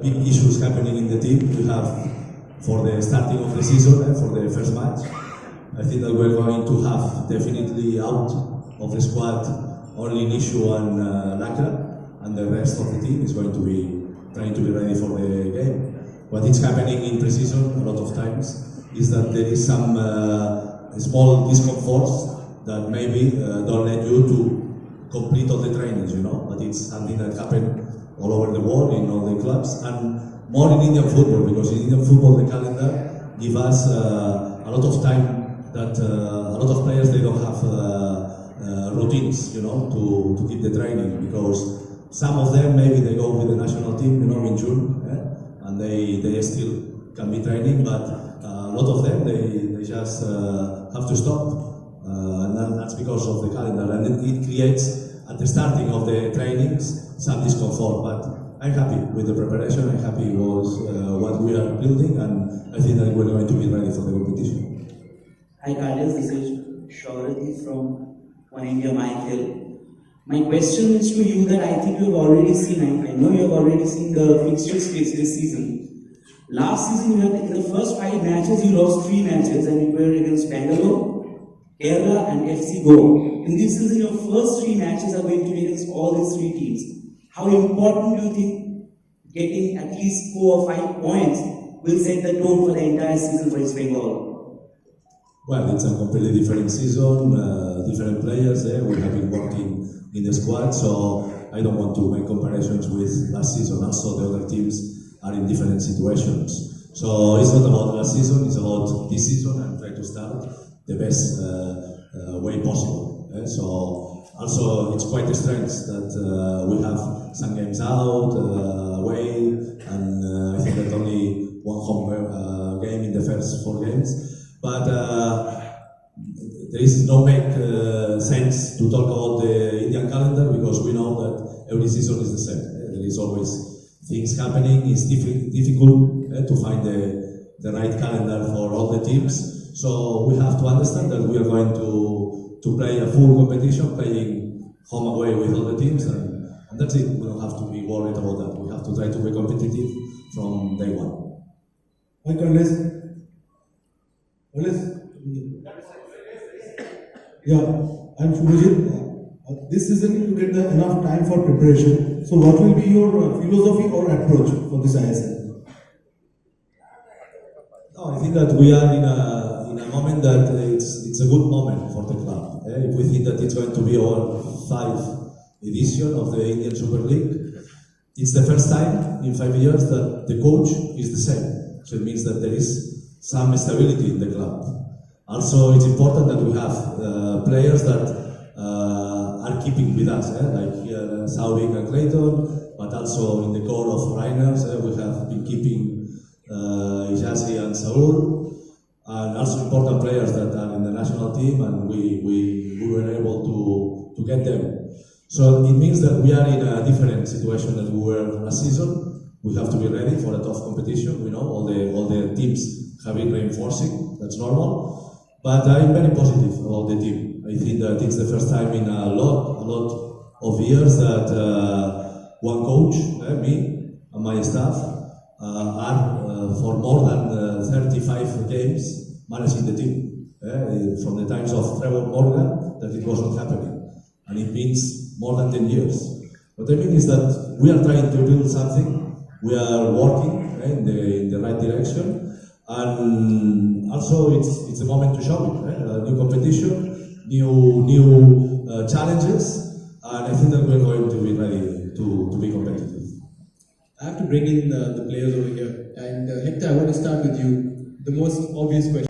Big issues happening in the team. We have, for the starting of the season, for the first match, I think that we're going to have definitely out of the squad only Nishu and Lakra, and the rest of the team is going to be trying to be ready for the game. What is happening in pre-season a lot of times is that there is some small discomforts that maybe don't let you to complete all the trainings, but it's something that happened all over the world, in all the clubs, and more in Indian football, because in Indian football the calendar gives us a lot of time that a lot of players, they don't have routines, to keep the training, because some of them maybe they go with the national team, in June, and they still can be training, but a lot of them, they just have to stop, and that's because of the calendar, and it creates, at the starting of the trainings, some discomfort, but I'm happy with the preparation. I'm happy with what we are building, and I think that we're going to be ready for the competition. Hi Carlos, this is Shaurati from One India ISL. My question is to you that I think you have already seen, I know you have already seen the fixture space this season. Last season, you had, in the first 5 matches, you lost 3 matches, and you were against Bengal, Kerala and FC Goa. In this season, your first 3 matches are going to be against all these 3 teams. How important do you think getting at least 4 or 5 points will set the tone for the entire season for East Bengal? Well, it's a completely different season, different players. We have been working in the squad, so I don't want to make comparisons with last season. Also, the other teams are in different situations. So it's not about last season, it's about this season, and try to start the best way possible. So also it's quite a strength that we have some games out, away, and I think that only one home game in the first 4 games. But there is no make sense to talk about the Indian calendar, because we know that every season is the same. There is always things happening. It's difficult to find the right calendar for all the teams. So we have to understand that we are going to play a full competition, playing home away with all the teams, and that's it. We don't have to be worried about that. We have to try to be competitive from day one. Hi, Carlos. Yeah, I'm Shubhajit. This season you get enough time for preparation. So what will be your philosophy or approach for this ISL? No, I think that we are in a moment that it's a good moment for the club. If we think that it's going to be our 5th edition of the Indian Super League, it's the first time in 5 years that the coach is the same. So it means that there is some stability in the club. Also, it's important that we have players that are keeping with us, like here Souvik and Cleiton, but also in the core of foreigners, we have been keeping Ijasi and Saul, and also important players that are in the national team, and we were able to get them. So it means that we are in a different situation than we were last season. We have to be ready for a tough competition. We know all the teams have been reinforcing. That's normal. But I'm very positive about the team. I think that it's the first time in a lot of years that one coach, me and my staff, are for more than 35 games managing the team. From the times of Trevor Morgan, that it wasn't happening. And it means more than 10 years. What I mean is that we are trying to build something. We are working in the right direction. And also it's a moment to show it. A new competition, new challenges. And I think that we're going to be ready to be competitive. I have to bring in the players over here. And Hector, I want to start with you. The most obvious question.